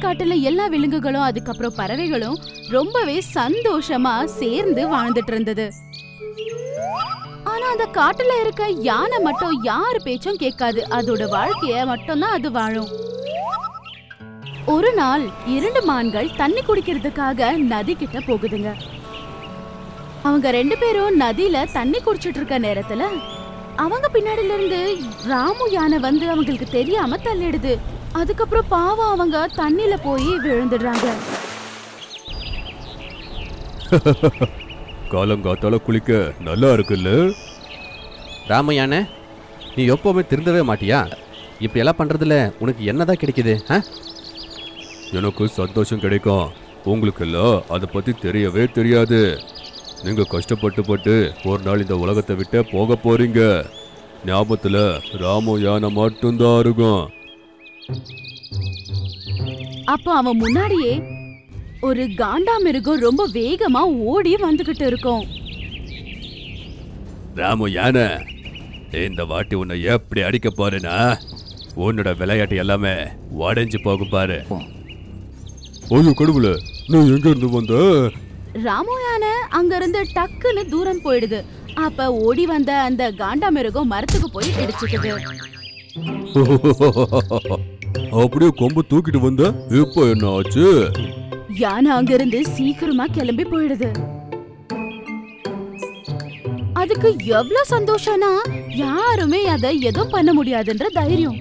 காட்டுல எல்லா விலங்குகளும் அதுக்கப்புறம் பறவைகளும் ரொம்பவே சந்தோஷமா சேர்ந்து வாழ்ந்துட்டு இருந்தது. ஆனா அந்த காட்டுல இருக்க யானை மட்டும் யாரு பேச்சும் கேட்காது. அதோட வாழ்க்கைய மட்டும்தான் அது வாழும். ஒரு நாள் 2 மான்கள் தண்ணி குடிக்கிறதுக்காக நதி கிட்ட போகுதுங்க. அவங்க 2 பேரும் நதியில தண்ணி குடிச்சிட்டு இருக்க நேரத்துல அவங்க பின்னாடில இருந்து ராமு யானை வந்து அவங்களுக்கு தெரியாம தள்ளிடுது. அதுக்கப்புறம் பாவம் அவங்க தண்ணில போய் விழுந்துடுறாங்க. காலங்காத்தால குளிக்க நல்லா இருக்குல்ல? ராமு யானை, நீ எப்பவுமே திருந்தவே மாட்டியா? இப்படி எல்லாம் பண்றதுல உனக்கு என்னதான் கிடைக்குது? எனக்கு சந்தோஷம் கிடைக்கும், உங்களுக்கு எல்லாம் அதை பத்தி தெரியவே தெரியாது. நீங்க கஷ்டப்பட்டு ஒரு நாள் இந்த உலகத்தை விட்டு போக போறீங்க. ஞாபகத்துல ராமு யானை மட்டும்தான் இருக்கும். அப்ப அவன் முன்னாடியே ஒரு காண்டாமிருகம் ரொம்ப வேகமா ஓடி வந்துகிட்டு இருக்கும். ராமு யானை, இந்த வாட்டி உன்னை எப்படி அடிக்க போறேன்னா உன்னோட விளையாட்டு எல்லாமே உடைஞ்சு போகும் பாரு. ஐயோ கடவுளே, நீ எங்க இருந்து வந்த? ராமு யானை அங்க இருந்து டக்குன்னு தூரம் போயிடுது. அப்ப ஓடி வந்த அந்த காண்டாமிருகம் மரத்துக்கு போய் இடிச்சுக்குது. அப்படியே கொம்பு தூக்கிட்டு வந்த, இப்ப என்ன ஆச்சு? யானை அங்கிருந்து சீக்கிரமா கிளம்பி போயிடுது. அதுக்கு எவ்வளவு சந்தோஷம்னா யாருமே அதை எதுவும் பண்ண முடியாதுன்ற தைரியம்.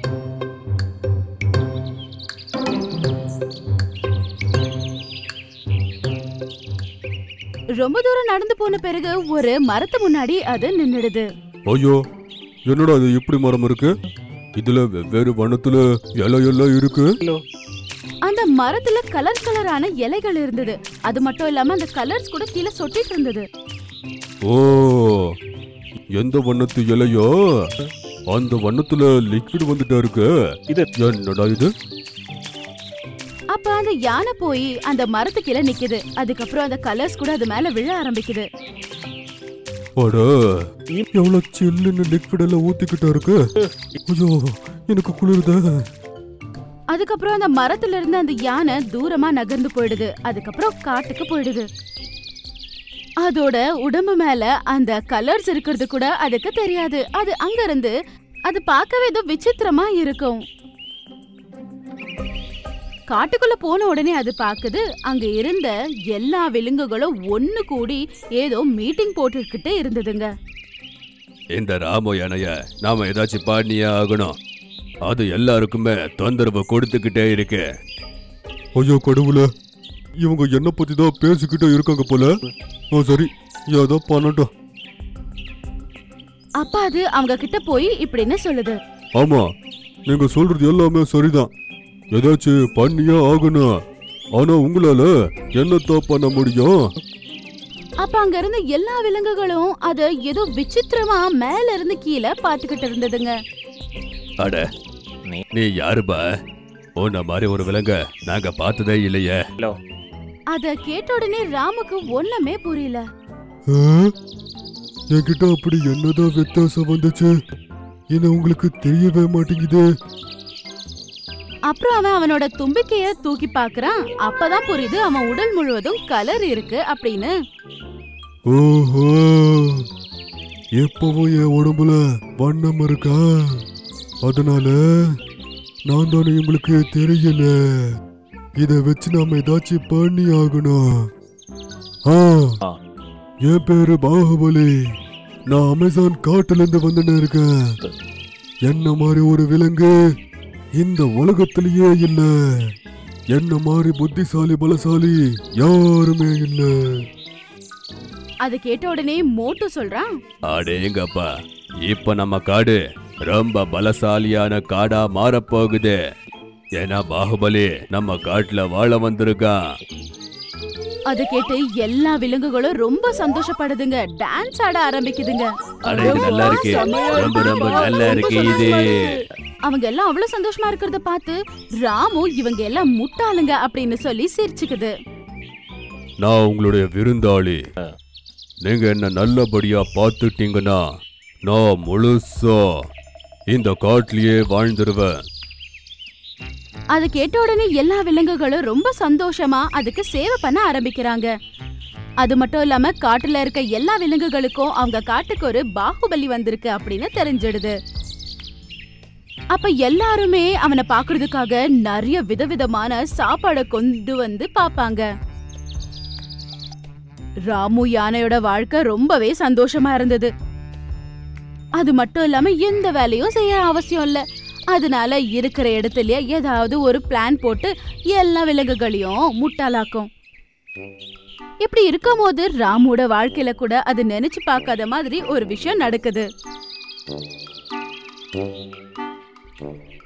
ரொம்ப தூரம் நடந்து போன பிறகு ஒரு மரத்து முன்னாடி அது நின்னுடுது. ஐயோ, என்னடா அது இப்படி மரம் இருக்கு? இதுல வெவ்வேறு வண்ணத்துல இலையெல்லாம் இருக்கு. அந்த மரத்துல கலர் கலரான இலைகள் இருந்தது. அது மட்டும் இல்லாம அந்த கலர்ஸ் கூட கீழே சொட்டிட்டு இருந்தது. ஓ, எந்த வண்ணத்து இலையோ அந்த வண்ணத்துல லிக்விட் வந்துட்டா இருக்கு. இது என்னடா இது? அப்ப அந்த யானை போய் அந்த மரத்து கீழே நிக்குது. அதுக்கப்புறம் அந்த கலர்ஸ் கூட அது மேல விழ ஆரம்பிக்குது. அட, எவ்வளவு சில்லுன்னு லிக்விட் எல்லாம் ஊத்திக்கிட்டா இருக்கு. ஐயோ, எனக்கு குளிருதா. அதுக்கப்புறம் அந்த மரத்துல இருந்து அந்த யானை தூரமா நகர்ந்து போயிடுது. அதுக்கப்புறம் காட்டுக்கு போயிடுது. அதோட உடம்பு மேல அந்த கலர்ஸ் இருக்கிறது கூட அதுக்கு தெரியாது. அது அங்க இருந்து அது பார்க்கவே ஏதோ விசித்திரமா இருக்கும். காட்டுக்குள்ள போன உடனே அது பாக்குது, அங்க இருந்த எல்லா விலங்குகளும் ஒண்ணு கூடி ஏதோ மீட்டிங் போட்டுக்கிட்டு இருந்ததுங்க. இந்த ராமு யானைய நாம ஏதாச்சும் பண்ணியே ஆகணும். அது எல்லாருக்குமே தொந்தரவு கொடுத்துக்கிட்டே இருக்கு. ஐயோ கடவுளே, இவங்க என்ன பத்தி தான் பேசிக்கிட்டே இருக்காங்க போல. சரி, ஏதோ பண்ணட்டும். அப்ப அது அவங்க கிட்ட போய் இப்படின்னு சொல்லுது. ஆமா, நீங்க சொல்றது எல்லாமே சரிதான். ஏதாச்சும் பண்ணியே ஆகணும். ஆனா உங்களால என்னத்தான் பண்ண முடியும்? அப்ப அங்க இருந்த எல்லா விலங்குகளும் அத ஏதோ விசித்திரமா மேல இருந்து கீழே பாத்துக்கிட்டு இருந்ததுங்க. அட, நீ யாருபா? உன்ன மாதிரி ஒரு விலங்க நாங்க பார்த்ததே இல்லையே. அத கேட்ட உடனே ராமுக்கு ஒண்ணுமே புரியல. என்கிட்ட அப்படி என்னதான் வித்தியாசம் வந்துச்சு? என்ன உங்களுக்கு தெரியவே மாட்டேங்குது. அப்புறம் அவன் அவனோட தும்பிக்கைய தூக்கி பாக்குறான். அப்பதான் புரியுது அவன் உடல் முழுவதும் கலர் இருக்கு அப்படின்னு. ஓஹோ, எப்பவும் என் உடம்புல வண்ணம் இருக்கா? அதனால நான் தானே உங்களுக்கு தெரியல. இத வச்சு நாம ஏதாச்சும் பண்ணி ஆகணும். என் பேரு பாகுபலி. நான் அமேசான் காட்டுல இருந்து வந்துன்னு இருக்கேன். என்ன மாதிரி ஒரு விலங்கு இந்த உலகத்திலேயே இல்ல. என்ன மாதிரி புத்திசாலி பலசாலி யாருமே இல்ல. அது கேட்ட உடனே மோட்டு சொல்றான், அடேங்கப்பா, இப்ப நம்ம காடு ரொம்ப பலசாலியான காடா மாறப்போகுது. ஏன்னா பாகுபலி நம்ம காட்டுல வாழ வந்திருக்கான். அது கேட்டு எல்லா விலங்குகளும் ரொம்ப சந்தோஷப்படுதுங்க. டான்ஸ் ஆட ஆரம்பிக்குதுங்க. நல்லா இருக்கு, ரொம்ப ரொம்ப நல்லா இருக்கு இது. அவங்க எல்லாம் அவ்வளவு சந்தோஷமா இருக்கிறத பார்த்து ராமு இவங்க எல்லாம் முட்டாளுங்க அப்படின்னு சொல்லி சிரிச்சுக்குது. நான் உங்களுடைய விருந்தாளி. நீங்க என்ன நல்லபடியா பார்த்துட்டீங்கன்னா நான் முழுசா இந்த காட்டிலேயே வாழ்ந்துருவேன். அது கேட்ட உடனே எல்லா விலங்குகளும் ரொம்ப சந்தோஷமா அதுக்கு சேவை பண்ண ஆரம்பிக்கிறாங்க. அது மட்டும் இல்லாம காட்டுல இருக்க எல்லா விலங்குகளுக்கும் அவங்க காட்டுக்கு ஒரு பாகுபலி வந்திருக்கு அப்படின்னு தெரிஞ்சிடுது. அப்ப எல்லாருமே அவனை பாக்குறதுக்காக நிறைய விதவிதமான சாப்பாடை கொண்டு வந்து பாப்பாங்க. ராமு யானையோட வாழ்க்கை ரொம்பவே சந்தோஷமா இருந்தது. அது மட்டும் இல்லாம எந்த வேலையும் செய்ய அவசியம் இல்ல. அதனால இருக்கிற இடத்துலயே ஏதாவது ஒரு பிளான் போட்டு எல்லா விலங்குகளையும் முட்டாளாக்கும். இப்படி இருக்கும் போது ராமோட வாழ்க்கையில கூட அது நினைச்சு பார்க்காத மாதிரி ஒரு விஷயம் நடக்குது.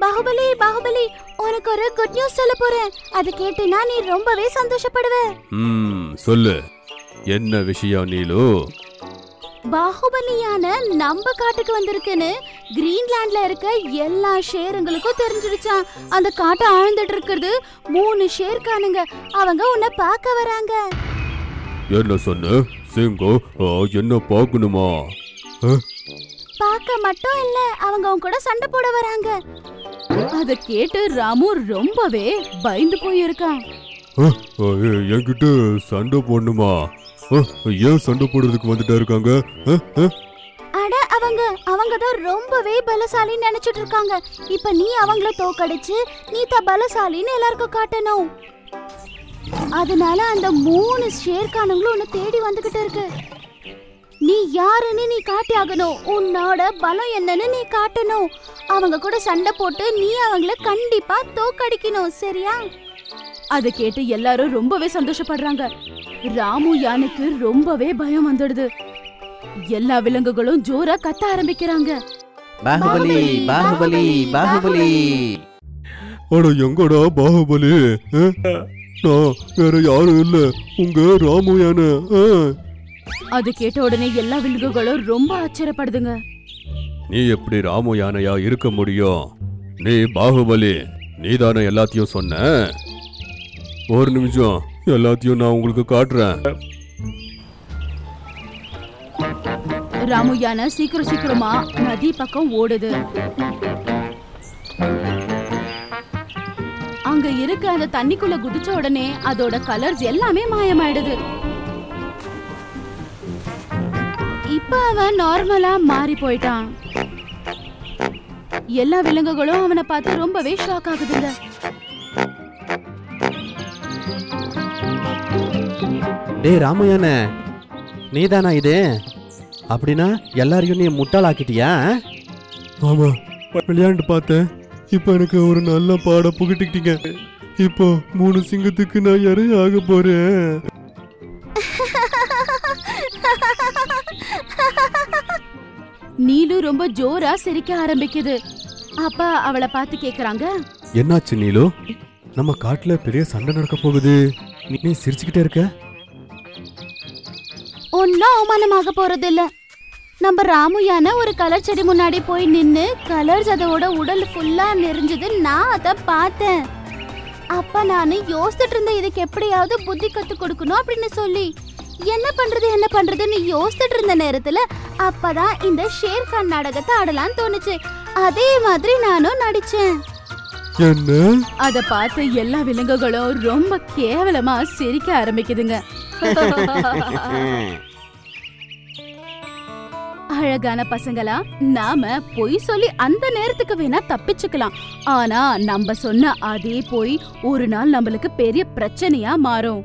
பாகுபலி பாகுபலி, உனக்கு ஒரு குட் நியூஸ் சொல்ல போறேன். அது கேட்டினா நீ ரொம்பவே சந்தோஷப்படுவ. சொல்லு, என்ன விஷயம் நீலு? பாகுபலியான நம்ம காட்டுக்கு வந்திருக்குன்னு கிரீன்லாண்ட்ல இருக்க எல்லா ஷேருங்களுக்கும் தெரிஞ்சிடுச்சான். அந்த காட்டை ஆழ்ந்துட்டு இருக்கிறது 3 ஷேர்கானுங்க. அவங்க உன்னை பார்க்க வராங்க. என்ன சொன்ன சிங்கம்? என்ன பார்க்கணுமா? பார்க்க மட்டும் இல்ல, அவங்க உன் கூட சண்டை போட வராங்க. அத கேட்டு ராமு ரொம்பவே பயந்து போயிருக்கான். என்கிட்ட சண்டை போடணுமா? ஏன் சண்டை போடுறதுக்கு வந்துட்டா இருக்காங்க? அட அவங்க தான் ரொம்பவே பலசாலின்னு நினைச்சிட்டு இருக்காங்க. இப்ப நீ அவங்கள தோக்கடிச்சு நீ தான் பலசாலின்னு எல்லாருக்கும் காட்டணும். அதனால அந்த 3 ஷேர்கானுங்களும் உன்னை தேடி வந்துகிட்டு இருக்கு. நீ யாருன்னு நீ காட்டி ஆகணும். உன்னோட பலம் என்னன்னு நீ காட்டணும். அவங்க கூட சண்டை போட்டு நீ அவங்கள கண்டிப்பா தோக்கடிக்கணும், சரியா? அதை கேட்டு எல்லாரும் ரொம்பவே சந்தோஷப்படுறாங்க. ராமு யானைக்கு ரொம்பவே பயம் வந்துடுது. எல்லா விலங்குகளும் ஜோரா கத்த ஆரம்பிக்கிறாங்க. பாகுபலி பாகுபலி பாகுபலி. அட எங்கடா பாகுபலி? நான் வேற யாரும் இல்ல, உங்க ராமு யானை. அது கேட்ட உடனே எல்லா விலங்குகளும் ரொம்ப ஆச்சரியப்படுதுங்க. நீ எப்படி ராமு யானையா இருக்க முடியும்? நீ பாகுபலி, நீதானே எல்லாத்தையும் சொன்ன. ஒரு நிமிஷம், எல்லாத்தையும் நான் உங்களுக்கு காட்டுறேன். ராமு யானை சீக்கிரமா நதி பக்கம் ஓடுது. அங்க இருக்க அந்த தண்ணிக்குள்ள குதிச்ச உடனே அதோட கலர்ஸ் எல்லாமே மாயமாயிடுது. இப்ப அவன் நார்மலா மாறி போயிட்டான். எல்லா விலங்குகளும் அவனை பார்த்து ரொம்பவே ஷாக் ஆகுதுங்க. டேய் ராமயானே, நீதானா இது? அப்படின்னா எல்லாரையும் நீ முட்டாளாக்கிட்டியா? ஆமா, விளையாண்டு பார்த்தேன். இப்ப எனக்கு ஒரு நல்ல பாட புகட்டிக்கிட்டீங்க. இப்போ 3 சிங்கத்துக்கு நான் யாரும் ஆக போறேன். நீலு ரொம்ப ஜோரா சிரிக்க ஆரம்பிக்குது. அப்ப அவளை பார்த்து கேக்குறாங்க, என்னாச்சு நீலு? நம்ம காட்டுல பெரிய சண்டை நடக்க போகுது, நீ சிரிச்சுக்கிட்டே இருக்க. ஒன்னும் அவமானமாக போறது இல்ல. நம்ம ராமு யானை ஒரு கலர் செடி முன்னாடி போய் நின்னு கலர்ஸ் அதோட உடல் ஃபுல்லா நெறிஞ்சது. நான் அத பார்த்தேன். அப்ப நானு யோசிச்சுட்டு இருந்தேன், இதுக்கு எப்படியாவது புத்தி கத்து கொடுக்கணும் அப்படின்னு சொல்லி. என்ன பண்றதுன்னு யோசிச்சுட்டு இருந்த நேரத்துல அப்பதான் இந்த ஷேர்கான் நாடகத்தை ஆடலான்னு தோணுச்சு. அதே மாதிரி நானும் நடிச்சேன். என்ன? அத பார்த்து எல்லா விலங்குகளும் ரொம்ப கேவலமா சிரிக்க ஆரம்பிக்குதுங்க. அழகான பசங்களா, நாம பொய் சொல்லி அந்த நேரத்துக்கு வேணா தப்பிச்சுக்கலாம். ஆனா நம்ம சொன்ன அதே பொய் ஒரு நாள் நம்மளுக்கு பெரிய பிரச்சனையா மாறும்.